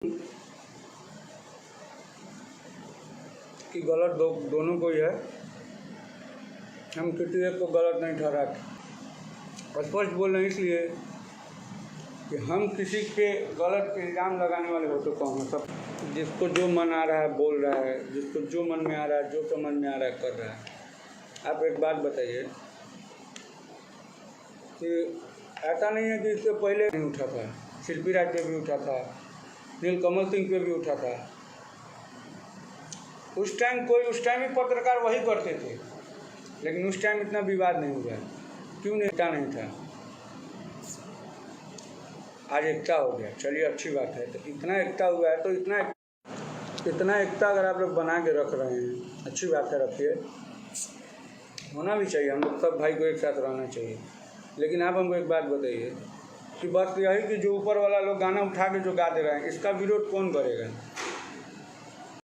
कि गलत दोनों को ही है। हम किसी एक को गलत नहीं ठहराते, स्पष्ट बोल रहे हैं इसलिए कि हम किसी पे गलत इल्ज़ाम लगाने वाले हो तो कौन है। सब जिसको जो मन आ रहा है बोल रहा है, जिसको जो मन में आ रहा है, जो समझ में आ रहा है कर रहा है। आप एक बात बताइए कि ऐसा नहीं है कि इससे पहले नहीं उठा था, शिल्पी राज पे भी उठा था, नीलकमल सिंह पे भी उठा था। उस टाइम ही पत्रकार वही करते थे, लेकिन उस टाइम इतना विवाद नहीं हुआ। क्यों नहीं था? आज एकता हो गया, चलिए अच्छी बात है। तो इतना एकता हुआ है तो इतना एकता अगर आप लोग बना के रख रहे हैं, अच्छी बात है, रखिए, होना भी चाहिए। हम लोग सब भाई को एक साथ रहना चाहिए। लेकिन आप हमको एक बात बताइए कि बस यही कि जो ऊपर वाला लोग गाना उठा के जो गा दे रहे हैं, इसका विरोध कौन करेगा?